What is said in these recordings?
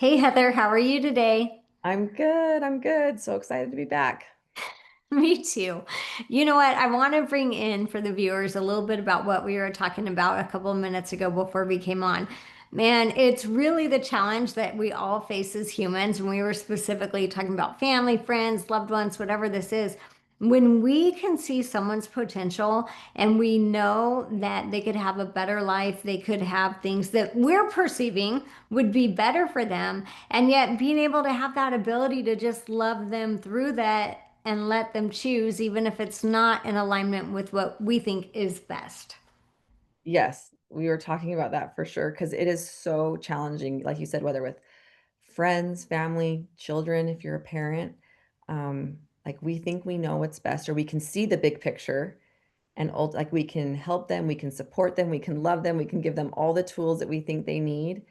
Hey Heather, how are you today? I'm good. I'm good. So excited to be back. Me too. You know what? I want to bring in for the viewers a little bit about what we were talking about a couple of minutes ago before we came on. Man, it's really the challenge that we all face as humans. And we were specifically talking about family, friends, loved ones, whatever this is. When we can see someone's potential and we know that they could have a better life, they could have things that we're perceiving would be better for them, and yet being able to have that ability to just love them through that and let them choose, even if it's not in alignment with what we think is best. Yes, we were talking about that for sure because it is so challenging, like you said, whether with friends, family, children, if you're a parent, like we think we know what's best or we can see the big picture and like we can help them, we can support them, we can love them, we can give them all the tools that we think they need.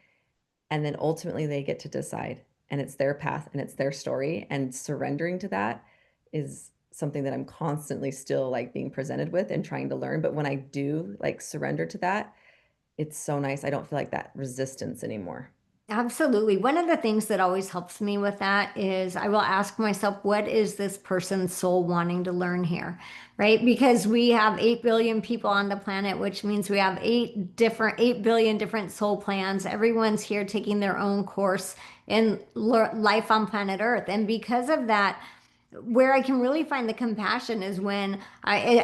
And then ultimately they get to decide and it's their path and it's their story. And surrendering to that is something that I'm constantly still like being presented with and trying to learn. But when I do like surrender to that, it's so nice. I don't feel like that resistance anymore. Absolutely. One of the things that always helps me with that is I will ask myself, what is this person's soul wanting to learn here? Right? Because we have 8 billion people on the planet, which means we have 8 billion different soul plans. Everyone's here taking their own course in life on planet Earth. And because of that, where I can really find the compassion is when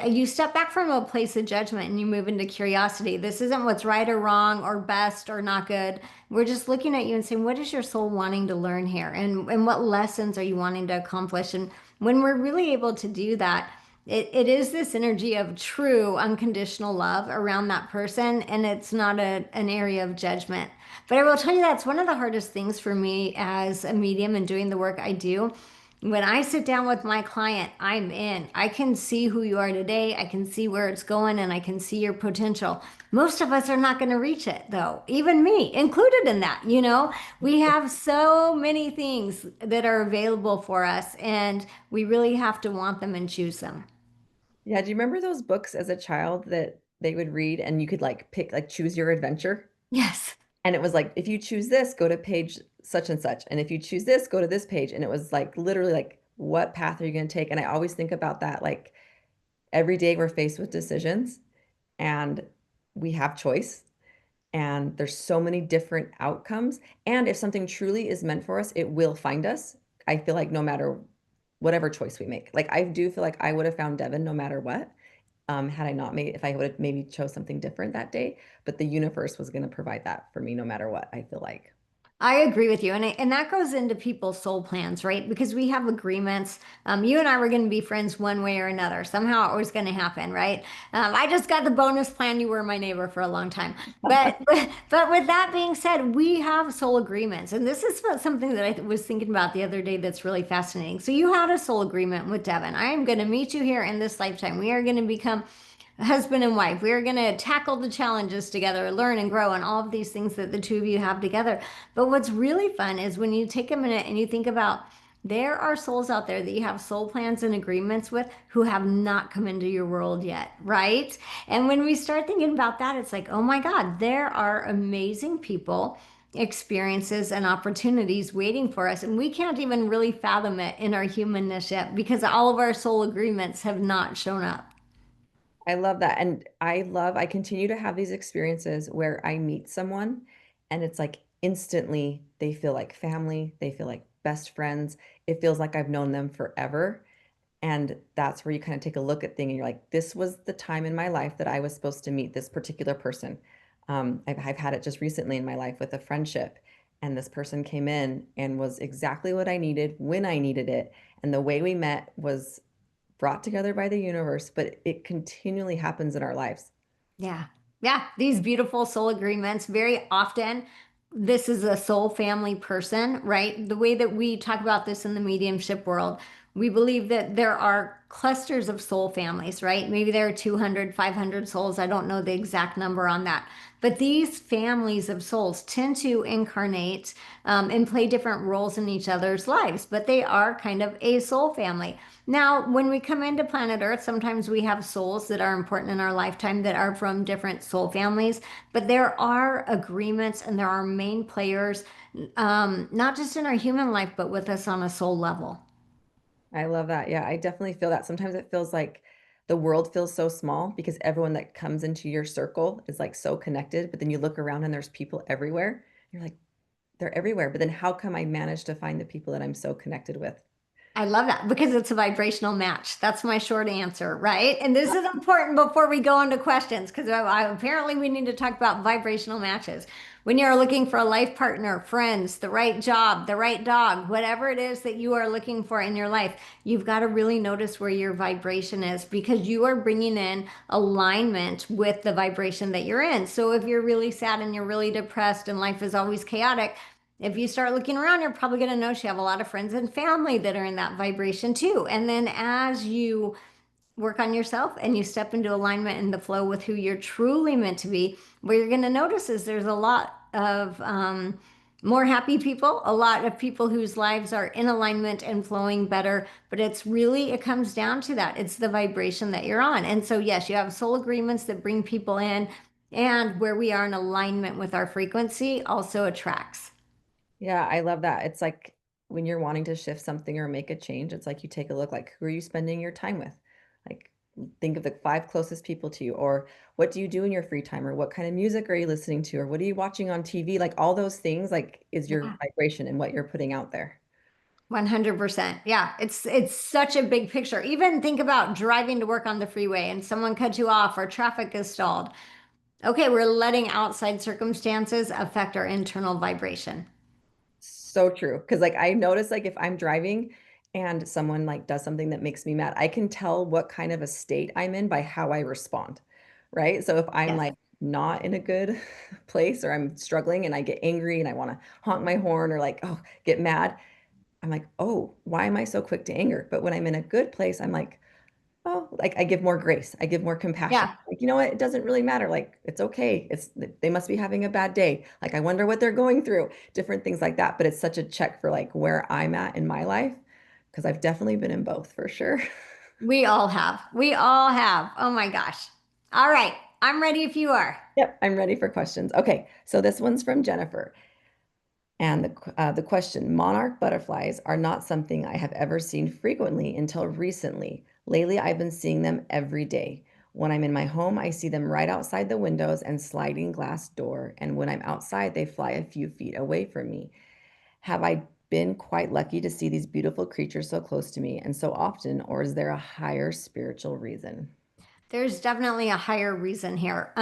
you step back from a place of judgment and you move into curiosity. This isn't what's right or wrong or best or not good. We're just looking at you and saying, what is your soul wanting to learn here? And what lessons are you wanting to accomplish? And when we're really able to do that, it is this energy of true unconditional love around that person, and it's not an area of judgment. But I will tell you that's one of the hardest things for me as a medium and doing the work I do. When I sit down with my client, I'm in. I can see who you are today. I can see where it's going and I can see your potential. Most of us are not going to reach it though, even me included in that. We have so many things that are available for us and we really have to want them and choose them. Yeah. Do you remember those books as a child that they would read and you could like pick, like choose your adventure? Yes. And it was like, if you choose this, go to page such and such. And if you choose this, go to this page. And it was like literally like, what path are you going to take? And I always think about that. Like every day we're faced with decisions and we have choice. And there's so many different outcomes. And if something truly is meant for us, it will find us. I feel like no matter whatever choice we make. Like I do feel like I would have found Devin no matter what. Had I not made, if I would have maybe chose something different that day, but the universe was going to provide that for me no matter what, I feel like. I agree with you. And that goes into people's soul plans, right? Because we have agreements. You and I were going to be friends one way or another. Somehow it was going to happen, right? I just got the bonus plan. You were my neighbor for a long time. But with that being said, we have soul agreements. And this is something that I was thinking about the other day that's really fascinating. So you had a soul agreement with Devin. I am going to meet you here in this lifetime. We are going to become husband and wife. We are going to tackle the challenges together, learn and grow, and all of these things that the two of you have together. But what's really fun is when you take a minute and you think about there are souls out there that you have soul plans and agreements with who have not come into your world yet, right? And when we start thinking about that, it's like, oh my God, there are amazing people, experiences, and opportunities waiting for us. And we can't even really fathom it in our humanness yet because all of our soul agreements have not shown up. I love that. And I continue to have these experiences where I meet someone and it's like instantly they feel like family, they feel like best friends. It feels like I've known them forever. And that's where you kind of take a look at things and you're like, this was the time in my life that I was supposed to meet this particular person. I've had it just recently in my life with a friendship, and this person came in and was exactly what I needed when I needed it. And the way we met was brought together by the universe, but it continually happens in our lives. Yeah. Yeah. These beautiful soul agreements, very often, this is a soul family person, right? The way that we talk about this in the mediumship world, We believe that there are clusters of soul families, right? Maybe there are 200, 500 souls. I don't know the exact number on that. But these families of souls tend to incarnate and play different roles in each other's lives, but they are kind of a soul family. Now, when we come into planet Earth, sometimes we have souls that are important in our lifetime that are from different soul families, but there are agreements and there are main players, not just in our human life, but with us on a soul level. I love that. Yeah, I definitely feel that. Sometimes it feels like the world feels so small because everyone that comes into your circle is like so connected, but then you look around and there's people everywhere. You're like, they're everywhere. But then how come I managed to find the people that I'm so connected with? I love that because it's a vibrational match. That's my short answer, right? And this is important before we go into questions because apparently we need to talk about vibrational matches. When you're looking for a life partner, friends, the right job, the right dog, whatever it is that you are looking for in your life, you've got to really notice where your vibration is because you are bringing in alignment with the vibration that you're in. So if you're really sad and you're really depressed and life is always chaotic, if you start looking around, you're probably going to notice you have a lot of friends and family that are in that vibration too. And then as you work on yourself and you step into alignment and the flow with who you're truly meant to be, what you're going to notice is there's a lot of more happy people, a lot of people whose lives are in alignment and flowing better. But it's really, it comes down to that. It's the vibration that you're on. And so, yes, you have soul agreements that bring people in, and where we are in alignment with our frequency also attracts. Yeah, I love that. It's like when you're wanting to shift something or make a change, it's like you take a look like who are you spending your time with? Like think of the five closest people to you, or what do you do in your free time, or what kind of music are you listening to, or what are you watching on TV? Like all those things, like is your Yeah. vibration and what you're putting out there. 100%. Yeah, it's such a big picture. Even think about driving to work on the freeway and someone cuts you off or traffic is stalled. Okay, we're letting outside circumstances affect our internal vibration. So true. Cause like I notice like if I'm driving and someone like does something that makes me mad, I can tell what kind of a state I'm in by how I respond. Right. So if I'm Yes. like not in a good place or I'm struggling and I get angry and I want to honk my horn or like, oh, get mad, I'm like, oh, why am I so quick to anger? But when I'm in a good place, I'm like, oh, like I give more grace. I give more compassion. Yeah. Like, you know what? It doesn't really matter. Like, it's okay. It's they must be having a bad day. Like, I wonder what they're going through, different things like that. But it's such a check for like where I'm at in my life because I've definitely been in both for sure. We all have. We all have. Oh my gosh. All right. I'm ready if you are. Yep, I'm ready for questions. Okay, so this one's from Jennifer. And the question, monarch butterflies are not something I have ever seen frequently until recently. Lately, I've been seeing them every day. When I'm in my home, I see them right outside the windows and sliding glass door. And when I'm outside, they fly a few feet away from me. Have I been quite lucky to see these beautiful creatures so close to me and so often, or is there a higher spiritual reason? There's definitely a higher reason here.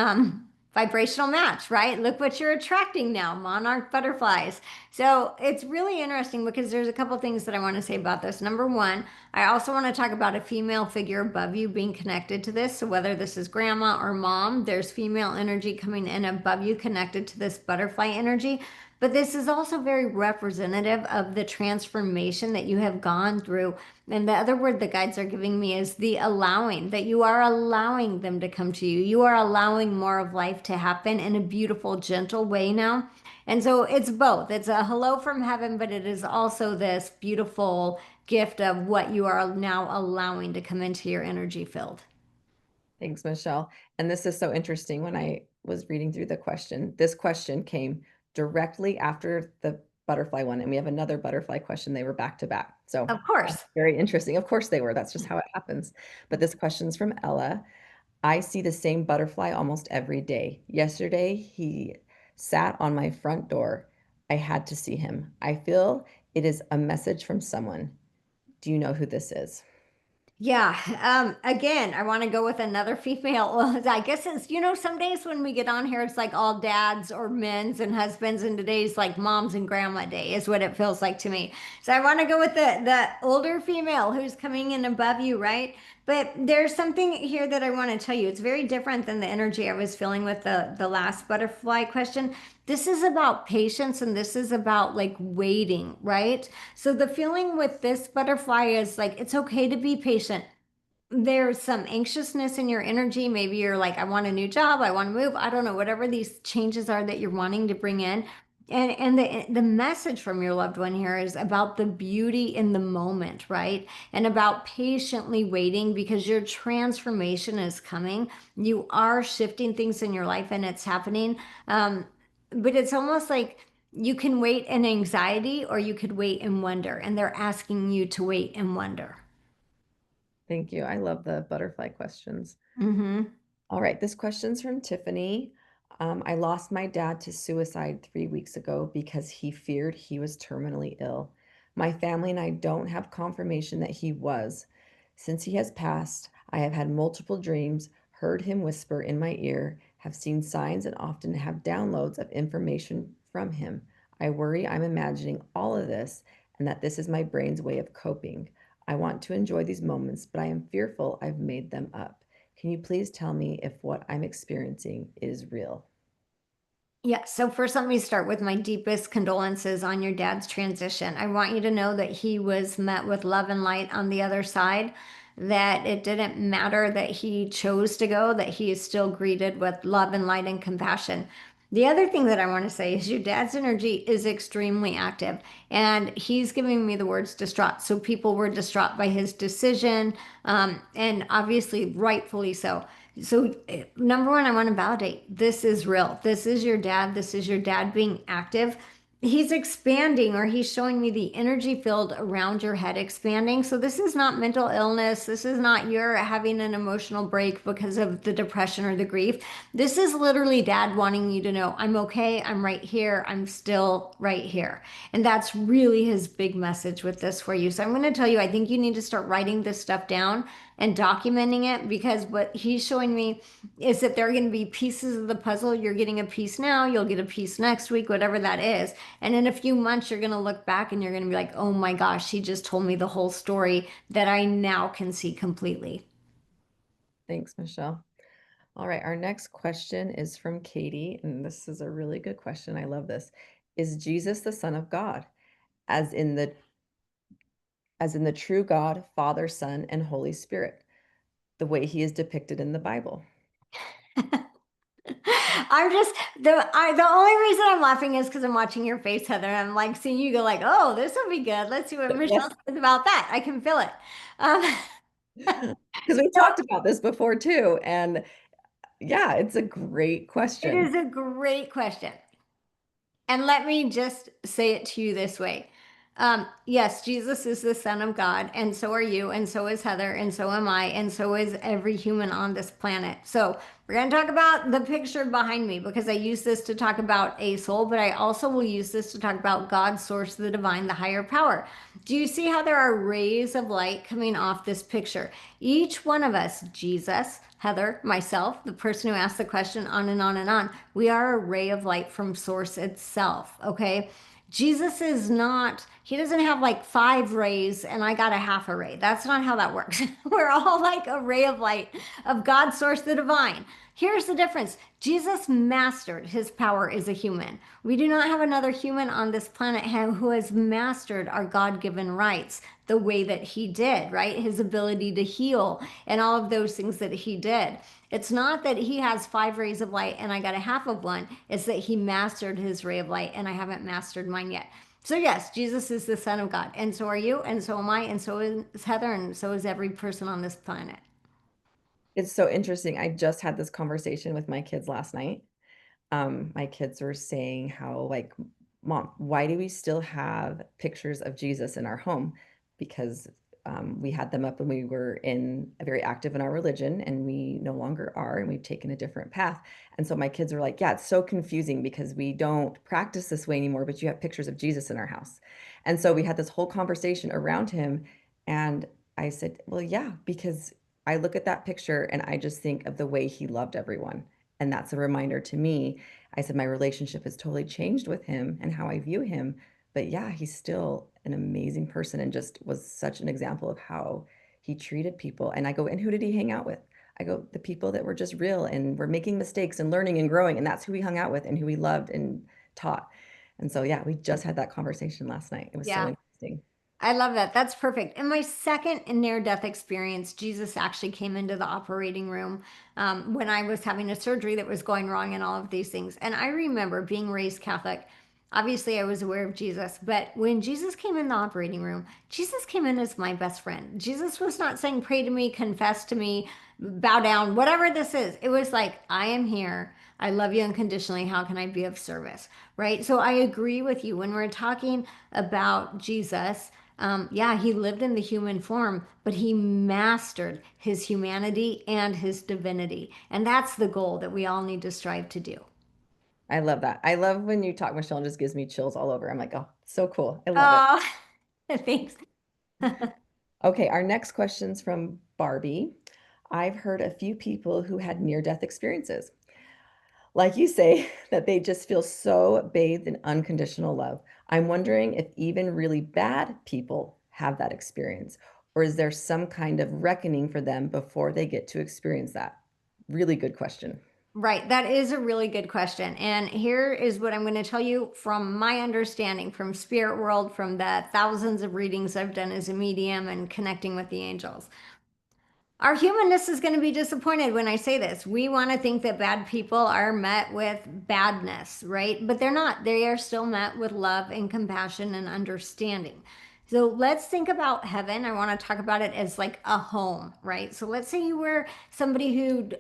Vibrational match, right? Look what you're attracting now, monarch butterflies. So it's really interesting because there's a couple things that I want to say about this. Number one, I also want to talk about a female figure above you being connected to this. So whether this is grandma or mom, there's female energy coming in above you connected to this butterfly energy. But this is also very representative of the transformation that you have gone through. And the other word the guides are giving me is the allowing, that you are allowing them to come to you. You are allowing more of life to happen in a beautiful, gentle way now. And so it's both. It's a hello from heaven, but it is also this beautiful gift of what you are now allowing to come into your energy field. Thanks, Michelle. And this is so interesting. When I was reading through the question, this question came directly after the butterfly one, and we have another butterfly question. They were back to back. So Of course. very interesting. Of course they were. That's just how it happens. But this question's from Ella. I see the same butterfly almost every day. Yesterday, he sat on my front door. I had to see him. I feel it is a message from someone. Do you know who this is? Yeah. Again, I want to go with another female. Well, I guess it's, some days when we get on here, it's like all dads or men's and husbands, and today's like moms and grandma day is what it feels like to me. So I want to go with the older female who's coming in above you, right? But there's something here that I want to tell you. It's very different than the energy I was feeling with the last butterfly question. This is about patience and this is about like waiting, right? So the feeling with this butterfly is like it's okay to be patient. There's some anxiousness in your energy. Maybe you're like, I want a new job, I want to move. I don't know, whatever these changes are that you're wanting to bring in. And the message from your loved one here is about the beauty in the moment, right? And about patiently waiting because your transformation is coming. You are shifting things in your life and it's happening. But it's almost like you can wait in anxiety or you could wait in wonder. And they're asking you to wait in wonder. Thank you. I love the butterfly questions. Mm-hmm. All right, this question's from Tiffany. I lost my dad to suicide 3 weeks ago because he feared he was terminally ill. My family and I don't have confirmation that he was. Since he has passed, I have had multiple dreams, heard him whisper in my ear, have seen signs, and often have downloads of information from him. I worry I'm imagining all of this and that this is my brain's way of coping. I want to enjoy these moments, but I am fearful I've made them up. Can you please tell me if what I'm experiencing is real? Yeah, so first let me start with my deepest condolences on your dad's transition. I want you to know that he was met with love and light on the other side, that it didn't matter that he chose to go, that he is still greeted with love and light and compassion. The other thing that I want to say is your dad's energy is extremely active, and he's giving me the words distraught. So people were distraught by his decision, and obviously rightfully so. So, number one, I want to validate this is real. This is your dad. This is your dad being active. He's expanding, or he's showing me the energy field around your head expanding. So, this is not mental illness. This is not you're having an emotional break because of the depression or the grief. This is literally dad wanting you to know, I'm okay. I'm right here. I'm still right here. And that's really his big message with this for you. So, I'm going to tell you, I think you need to start writing this stuff down and documenting it because what he's showing me is that there are going to be pieces of the puzzle. You're getting a piece now, you'll get a piece next week, whatever that is. And in a few months, you're going to look back and you're going to be like, oh my gosh, he just told me the whole story that I now can see completely. Thanks, Michelle. All right, our next question is from Katie, and this is a really good question. I love this. Is Jesus the Son of God, as in the as in the true God, Father, Son, and Holy Spirit, the way he is depicted in the Bible? I'm just the only reason I'm laughing is because I'm watching your face, Heather. I'm like seeing you go like, oh, this will be good. Let's see what Michelle Yes, says about that. I can feel it. Um, because we've no, talked about this before too, and yeah, it's a great it question. is a great question. And let me just say it to you this way. Yes, Jesus is the Son of God, and so are you, and so is Heather, and so am I, and so is every human on this planet. So, we're going to talk about the picture behind me because I use this to talk about a soul, but I also will use this to talk about God, source, the divine, the higher power. Do you see how there are rays of light coming off this picture? Each one of us, Jesus, Heather, myself, the person who asked the question, on and on and on, we are a ray of light from source itself, okay? Jesus is not, he doesn't have like five rays and I got a half a ray. That's not how that works. We're all like a ray of light of God, source, the divine. Here's the difference. Jesus mastered his power as a human. We do not have another human on this planet who has mastered our God given rights the way that he did, right? His ability to heal and all of those things that he did. It's not that he has five rays of light and I got a half of one. It's that he mastered his ray of light and I haven't mastered mine yet. So, yes, Jesus is the Son of God. And so are you, and so am I, and so is Heather, and so is every person on this planet. It's so interesting. I just had this conversation with my kids last night. My kids were saying how, like, Mom, why do we still have pictures of Jesus in our home? Because we had them up when we were very active in our religion, and we no longer are, and we've taken a different path. And so my kids were like, yeah, it's so confusing because we don't practice this way anymore, but you have pictures of Jesus in our house. And so we had this whole conversation around him. And I said, well, yeah, because I look at that picture and I just think of the way he loved everyone. And that's a reminder to me. I said, my relationship has totally changed with him and how I view him. But yeah, he's still an amazing person and just was such an example of how he treated people. And I go, and who did he hang out with? I go, the people that were just real and were making mistakes and learning and growing. And that's who he hung out with and who he loved and taught. And so, yeah, we just had that conversation last night. It was so Yeah. interesting. I love that. That's perfect. In my second near-death experience, Jesus actually came into the operating room when I was having a surgery that was going wrong and all of these things. And I remember being raised Catholic. Obviously, I was aware of Jesus, but when Jesus came in the operating room, Jesus came in as my best friend. Jesus was not saying, pray to me, confess to me, bow down, whatever this is. It was like, I am here. I love you unconditionally. How can I be of service? Right? So I agree with you. When we're talking about Jesus, yeah, he lived in the human form, but he mastered his humanity and his divinity. And that's the goal that we all need to strive to do. I love that. I love when you talk, Michelle, and just gives me chills all over. I'm like, oh, so cool. I love it. Oh, thanks. Okay, our next question's from Barbie. I've heard a few people who had near-death experiences. Like you say, that they just feel so bathed in unconditional love. I'm wondering if even really bad people have that experience, or is there some kind of reckoning for them before they get to experience that? Really good question. Right. That is a really good question. And here is what I'm going to tell you from my understanding from spirit world, from the thousands of readings I've done as a medium and connecting with the angels. Our humanness is going to be disappointed when I say this. We want to think that bad people are met with badness, right? But they're not. They are still met with love and compassion and understanding. So let's think about heaven. I want to talk about it as like a home, right? So let's say you were somebody who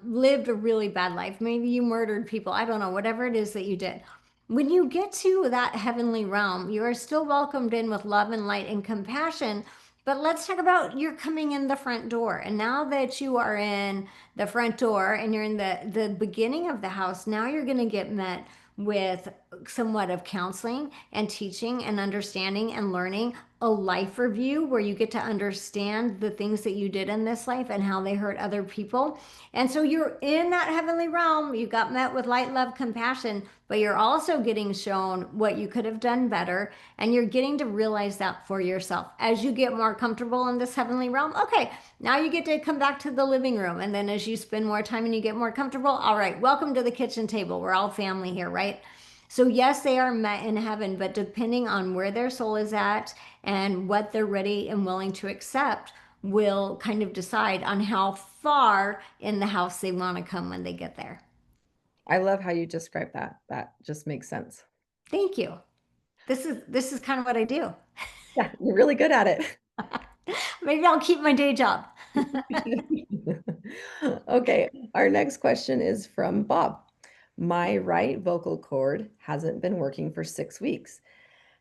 lived a really bad life. Maybe you murdered people. I don't know, whatever it is that you did. When you get to that heavenly realm, you are still welcomed in with love and light and compassion, but let's talk about you're coming in the front door. And now that you are in the front door and you're in the beginning of the house, now you're going to get met with somewhat of counseling and teaching and understanding and learning a life review where you get to understand the things that you did in this life and how they hurt other people. And so you're in that heavenly realm. You got met with light, love, compassion, but you're also getting shown what you could have done better. And you're getting to realize that for yourself. As you get more comfortable in this heavenly realm, okay, now you get to come back to the living room. And then as you spend more time and you get more comfortable, all right, welcome to the kitchen table. We're all family here, right? So, yes, they are met in heaven, but depending on where their soul is at and what they're ready and willing to accept, will kind of decide on how far in the house they want to come when they get there. I love how you describe that. That just makes sense. Thank you. This is kind of what I do. Yeah, you're really good at it. Maybe I'll keep my day job. Okay, our next question is from Bob. My right vocal cord hasn't been working for 6 weeks.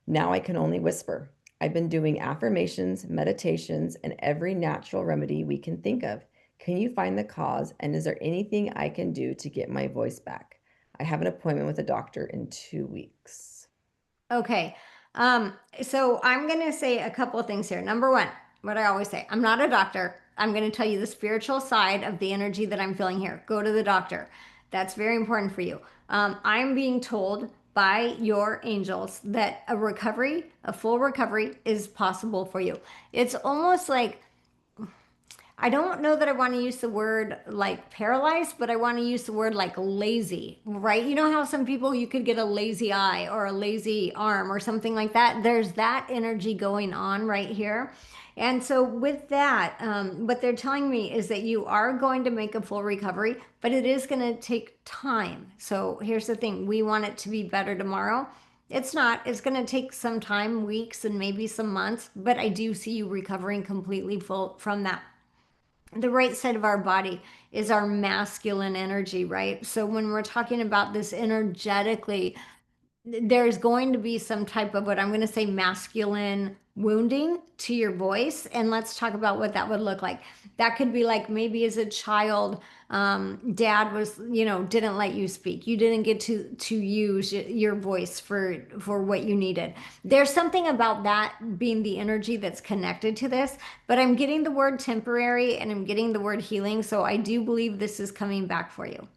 Now I can only whisper. I've been doing affirmations, meditations, and every natural remedy we can think of. Can you find the cause? And is there anything I can do to get my voice back? I have an appointment with a doctor in 2 weeks. Okay. So I'm going to say a couple of things here. Number one, what I always say, I'm not a doctor. I'm going to tell you the spiritual side of the energy that I'm feeling here. Go to the doctor. That's very important for you. I'm being told by your angels that a recovery, a full recovery, is possible for you. It's almost like I don't know that I want to use the word like paralyzed, but I want to use the word like lazy, right? You know how some people you could get a lazy eye or a lazy arm or something like that? There's that energy going on right here. And so, with that, what they're telling me is that you are going to make a full recovery, but it is going to take time. So, here's the thing, we want it to be better tomorrow. It's not. It's going to take some time, weeks, and maybe some months, but I do see you recovering completely full from that. The right side of our body is our masculine energy, right? So when we're talking about this energetically, there's going to be some type of what I'm going to say masculine wounding to your voice. And let's talk about what that would look like. That could be like maybe as a child, dad was, didn't let you speak. You didn't get to use your voice for what you needed. There's something about that being the energy that's connected to this, but I'm getting the word temporary and I'm getting the word healing. So I do believe this is coming back for you.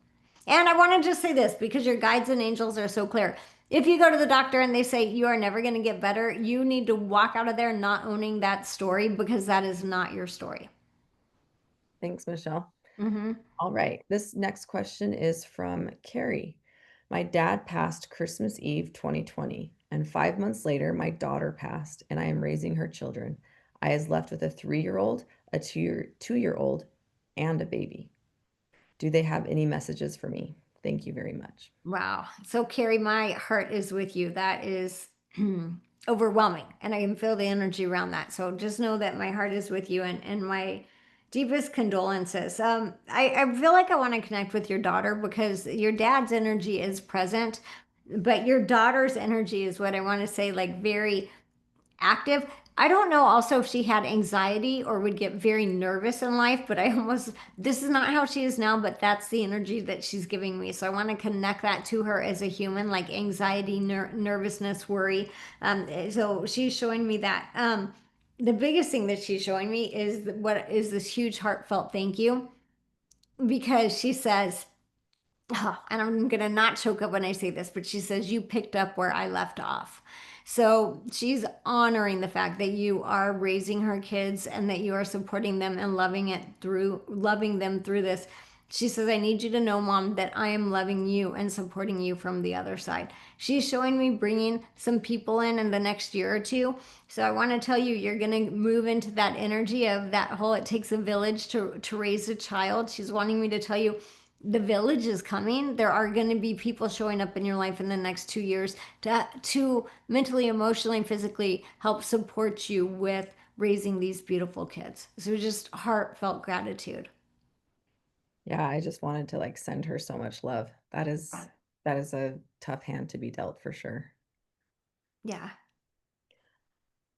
And I want to just say this because your guides and angels are so clear. If you go to the doctor and they say you are never going to get better, you need to walk out of there not owning that story because that is not your story. Thanks, Michelle. Hmm. All right. This next question is from Carrie. My dad passed Christmas Eve 2020, and 5 months later, my daughter passed, and I am raising her children. I was left with a 3-year-old, a two-year-old, and a baby. Do they have any messages for me? Thank you very much. Wow. So, Carrie, my heart is with you. That is overwhelming. And I can feel the energy around that. So, just know that my heart is with you and my deepest condolences. I feel like I want to connect with your daughter because your dad's energy is present, but your daughter's energy is what I want to say, like very active. I don't know also if she had anxiety or would get very nervous in life, but I almost, this is not how she is now, but that's the energy that she's giving me. So I want to connect that to her as a human, like anxiety, nervousness, worry. So she's showing me that. The biggest thing that she's showing me is what is this huge heartfelt thank you because she says, oh, and I'm gonna not choke up when I say this, but she says, you picked up where I left off. So she's honoring the fact that you are raising her kids and that you are supporting them and loving them through this. She says, I need you to know, Mom, that I am loving you and supporting you from the other side. She's showing me bringing some people in the next year or two. So I want to tell you, you're going to move into that energy of that whole, it takes a village to raise a child. She's wanting me to tell you, the village is coming. There are going to be people showing up in your life in the next 2 years to mentally, emotionally, and physically help support you with raising these beautiful kids. So just heartfelt gratitude. Yeah, I just wanted to like send her so much love. That is a tough hand to be dealt for sure. Yeah.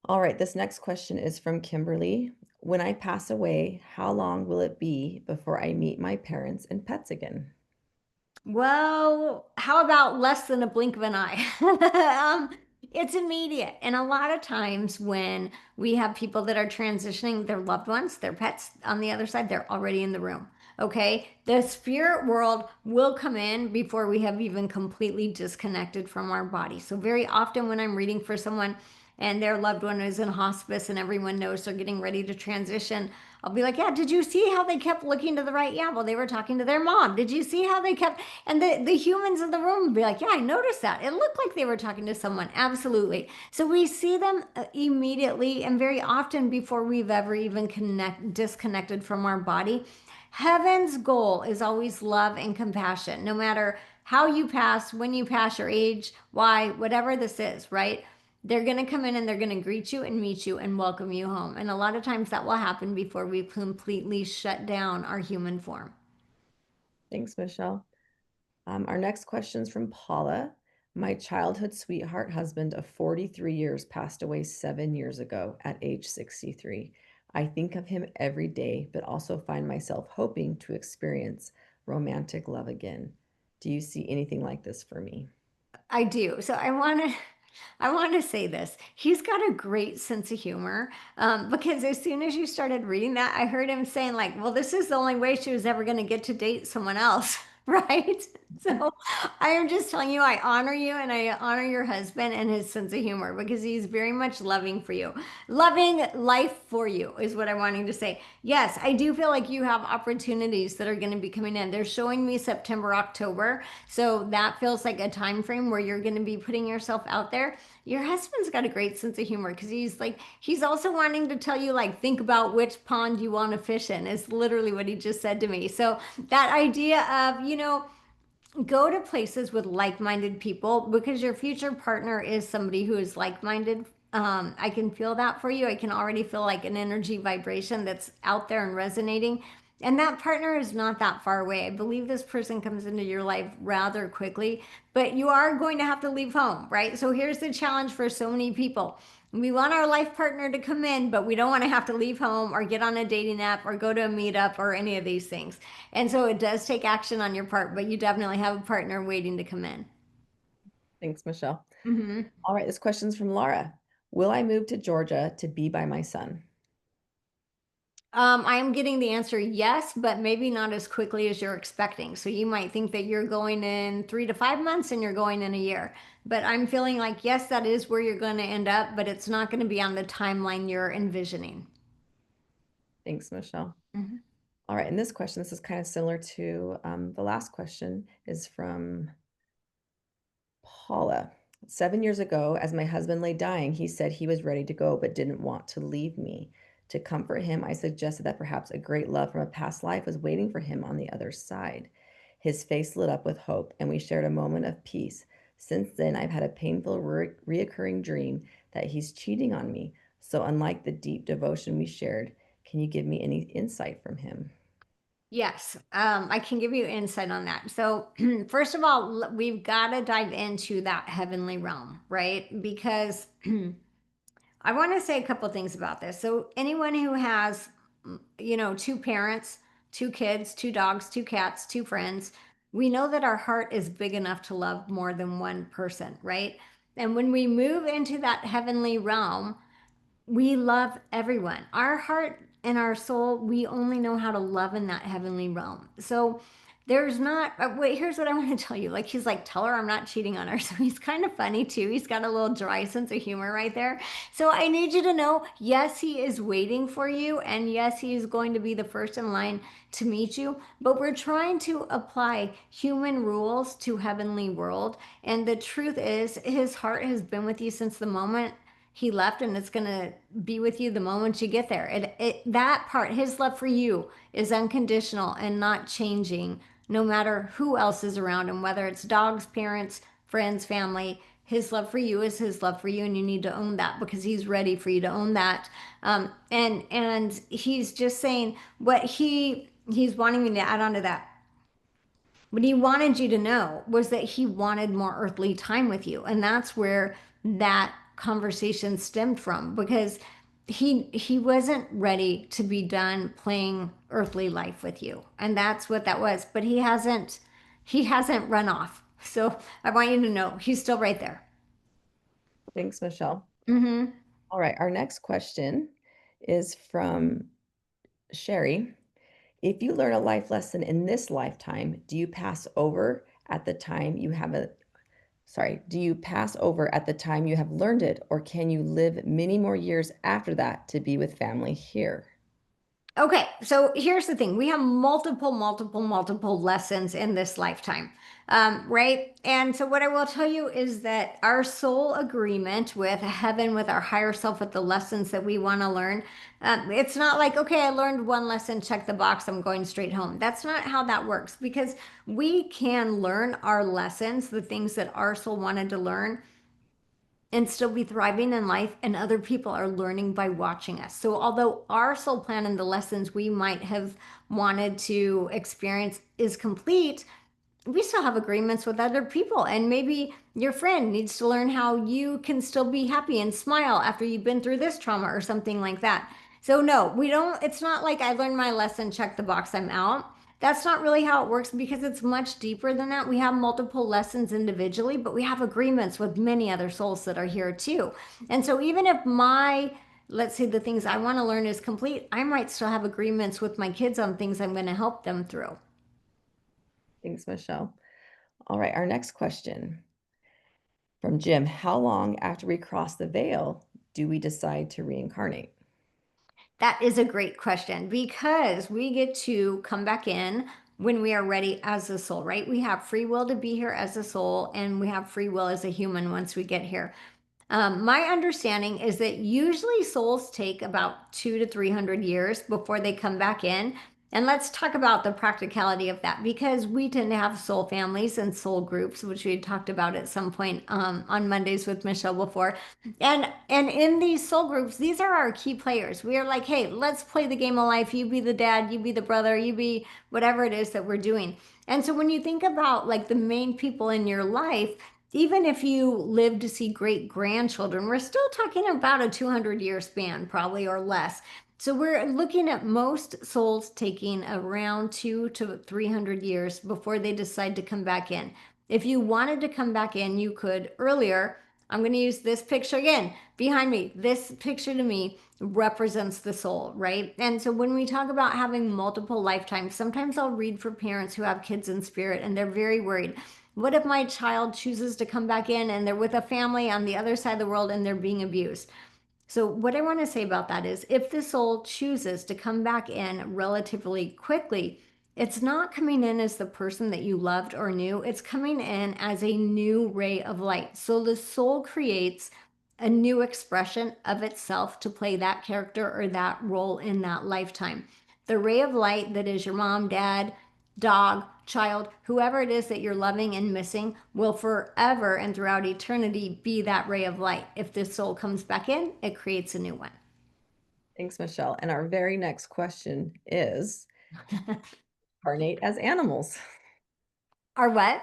All right, this next question is from Kimberly. When I pass away, how long will it be before I meet my parents and pets again? Well, how about less than a blink of an eye? It's immediate. And a lot of times when we have people that are transitioning their loved ones, their pets on the other side, they're already in the room. Okay. The spirit world will come in before we have even completely disconnected from our body. So, very often when I'm reading for someone and their loved one is in hospice and everyone knows they're getting ready to transition, I'll be like, yeah, did you see how they kept looking to the right? Yeah, well, they were talking to their mom. Did you see how they kept, and the humans in the room would be like, yeah, I noticed that. It looked like they were talking to someone. Absolutely. So we see them immediately and very often before we've ever even disconnected from our body. Heaven's goal is always love and compassion, no matter how you pass, when you pass your age, why, whatever this is, right? They're going to come in and they're going to greet you and meet you and welcome you home. And a lot of times that will happen before we completely shut down our human form. Thanks, Michelle. Our next question is from Paula. My childhood sweetheart husband of 43 years passed away 7 years ago at age 63. I think of him every day, but also find myself hoping to experience romantic love again. Do you see anything like this for me? I do. So I want to say this. He's got a great sense of humor because as soon as you started reading that, I heard him saying like, "Well, this is the only way she was ever going to get to date someone else." Right? So I am just telling you, I honor you and I honor your husband and his sense of humor because he's very much loving for you. Loving life for you is what I'm wanting to say. Yes, I do feel like you have opportunities that are going to be coming in. They're showing me September, October. So that feels like a time frame where you're going to be putting yourself out there. Your husband's got a great sense of humor because he's also wanting to tell you, like, think about which pond you want to fish in, is literally what he just said to me. So that idea of, go to places with like-minded people because your future partner is somebody who is like-minded. I can feel that for you. I can already feel like an energy vibration that's out there and resonating. And that partner is not that far away. I believe this person comes into your life rather quickly, but you are going to have to leave home, right? So here's the challenge for so many people. We want our life partner to come in, but we don't want to have to leave home or get on a dating app or go to a meetup or any of these things. And so it does take action on your part, but you definitely have a partner waiting to come in. Thanks, Michelle. Hmm. All right, this question's from Laura. Will I move to Georgia to be by my son? I am getting the answer yes, but maybe not as quickly as you're expecting. So you might think that you're going in 3 to 5 months and you're going in a year. But I'm feeling like, yes, that is where you're going to end up, but it's not going to be on the timeline you're envisioning. Thanks, Michelle. Mhm. All right, and this question, this is kind of similar to the last question, is from Paula. 7 years ago, as my husband lay dying, he said he was ready to go but didn't want to leave me. To comfort him, I suggested that perhaps a great love from a past life was waiting for him on the other side. His face lit up with hope, and we shared a moment of peace. Since then, I've had a painful, reoccurring dream that he's cheating on me. So, unlike the deep devotion we shared, can you give me any insight from him? Yes, I can give you insight on that. So, first of all, we've got to dive into that heavenly realm, right? Because I want to say a couple things about this. So, anyone who has, two parents, two kids, two dogs, two cats, two friends, we know that our heart is big enough to love more than one person, right? And when we move into that heavenly realm, we love everyone. Our heart and our soul, we only know how to love in that heavenly realm. So there's not, wait, here's what I want to tell you. Like, he's like, tell her I'm not cheating on her. So he's kind of funny too. He's got a little dry sense of humor right there. So I need you to know, yes, he is waiting for you. And yes, he is going to be the first in line to meet you. But we're trying to apply human rules to heavenly world. And the truth is, his heart has been with you since the moment he left, and it's going to be with you the moment you get there. That part, his love for you is unconditional and not changing no matter who else is around him, whether it's dogs, parents, friends, family. His love for you is his love for you, and you need to own that because he's ready for you to own that. And he's just saying what he's wanting me to add on to that. What he wanted you to know was that he wanted more earthly time with you. And that's where that conversation stemmed from because he wasn't ready to be done playing earthly life with you. And that's what that was. But he hasn't run off. So I want you to know he's still right there. Thanks, Michelle. Mm-hmm. All right, our next question is from Sherry. If you learn a life lesson in this lifetime, do you pass over at the time you have a do you pass over at the time you have learned it, or can you live many more years after that to be with family here? Okay, so here's the thing. We have multiple lessons in this lifetime, right? And so, what I will tell you is that our soul agreement with heaven, with our higher self, with the lessons that we want to learn, it's not like, okay, I learned one lesson, check the box, I'm going straight home. That's not how that works because we can learn our lessons, the things that our soul wanted to learn and still be thriving in life, and other people are learning by watching us. So, although our soul plan and the lessons we might have wanted to experience is complete, we still have agreements with other people. And maybe your friend needs to learn how you can still be happy and smile after you've been through this trauma or something like that. So, no, we don't, it's not like I learned my lesson, check the box, I'm out. That's not really how it works because it's much deeper than that. We have multiple lessons individually, but we have agreements with many other souls that are here too. And so, even if let's say the things I want to learn is complete, I might still have agreements with my kids on things I'm going to help them through. Thanks, Michelle. All right, our next question from Jim. How long after we cross the veil do we decide to reincarnate? That is a great question because we get to come back in when we are ready as a soul, right? We have free will to be here as a soul, and we have free will as a human once we get here. My understanding is that usually souls take about 200 to 300 years before they come back in. And let's talk about the practicality of that because we tend to have soul families and soul groups, which we had talked about at some point on Mondays with Michelle before. And in these soul groups, these are our key players. We are like, hey, let's play the game of life. You be the dad, you be the brother, you be whatever it is that we're doing. And so when you think about like the main people in your life, even if you live to see great grandchildren, we're still talking about a 200-year span, probably or less. So we're looking at most souls taking around 200 to 300 years before they decide to come back in. If you wanted to come back in, you could earlier. I'm going to use this picture again behind me. This picture to me represents the soul, right? And so when we talk about having multiple lifetimes, sometimes I'll read for parents who have kids in spirit and they're very worried. What if my child chooses to come back in and they're with a family on the other side of the world and they're being abused? So, what I want to say about that is if the soul chooses to come back in relatively quickly, it's not coming in as the person that you loved or knew, it's coming in as a new ray of light. So, the soul creates a new expression of itself to play that character or that role in that lifetime. The ray of light that is your mom, dad, dog, child, whoever it is that you're loving and missing will forever and throughout eternity be that ray of light. If this soul comes back in, it creates a new one. Thanks, Michelle. And our very next question is reincarnate as animals. Or what?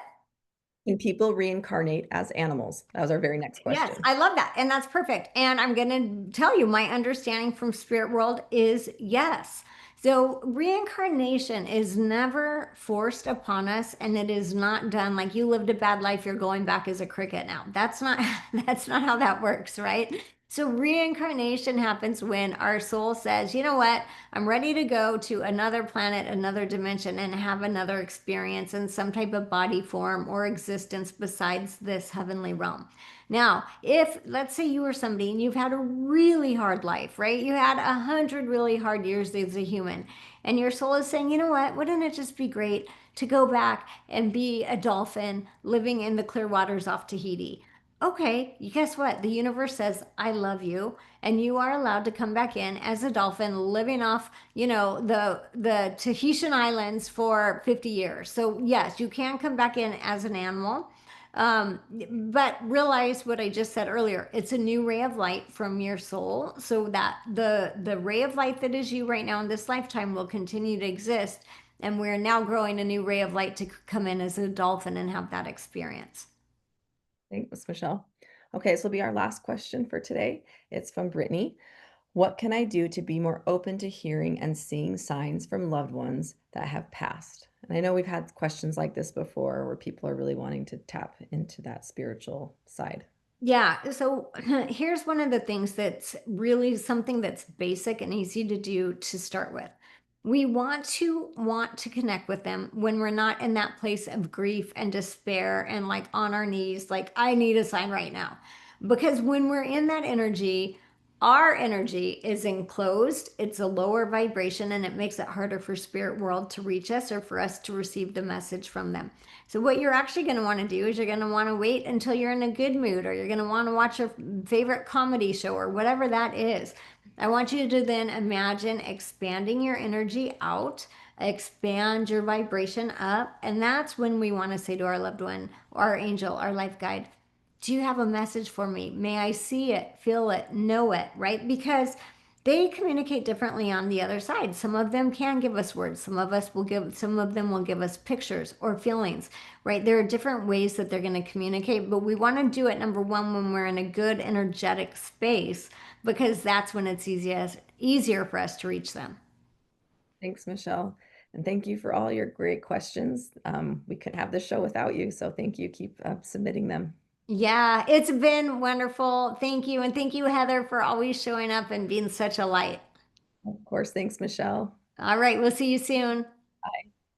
Can people reincarnate as animals? That was our very next Yes, question. I love that. And that's perfect. And I'm going to tell you, my understanding from spirit world is yes. So reincarnation is never forced upon us and it is not done like you lived a bad life, you're going back as a cricket now. That's not that's not how that works, right? So reincarnation happens when our soul says, "You know what? I'm ready to go to another planet, another dimension and have another experience in some type of body form or existence besides this heavenly realm." Now, if let's say you were somebody and you've had a really hard life, right? You had 100 really hard years as a human, and your soul is saying, you know what? Wouldn't it just be great to go back and be a dolphin living in the clear waters off Tahiti? Okay, guess what? The universe says, I love you, and you are allowed to come back in as a dolphin living off, the Tahitian islands for 50 years. So yes, you can come back in as an animal. Um, but realize what I just said earlier. It's a new ray of light from your soul, so that the ray of light that is you right now in this lifetime will continue to exist. And we're now growing a new ray of light to come in as a dolphin and have that experience. Thanks, Michelle. Okay, this will be our last question for today. It's from Brittany. What can I do to be more open to hearing and seeing signs from loved ones that have passed? And I know we've had questions like this before where people are really wanting to tap into that spiritual side. Yeah, so here's one of the things that's really something that's basic and easy to do to start with. We want to connect with them when we're not in that place of grief and despair and like on our knees, like I need a sign right now. Because when we're in that energy, our energy is enclosed, it's a lower vibration, and it makes it harder for spirit world to reach us or for us to receive the message from them. So what you're actually going to want to do is you're going to want to wait until you're in a good mood or you're going to want to watch your favorite comedy show or whatever that is. I want you to then imagine expanding your energy out, expand your vibration up, and that's when we want to say to our loved one, our angel, our life guide, do you have a message for me? May I see it, feel it, know it, right? Because they communicate differently on the other side. Some of them can give us words. Some of them will give us pictures or feelings, right? There are different ways that they're going to communicate, but we want to do it number one when we're in a good energetic space because that's when it's easier for us to reach them. Thanks, Michelle. And thank you for all your great questions. We couldn't have this show without you. So thank you. Keep submitting them. Yeah, it's been wonderful. Thank you. And thank you, Heather, for always showing up and being such a light. Of course. Thanks, Michelle. All right, we'll see you soon. Bye.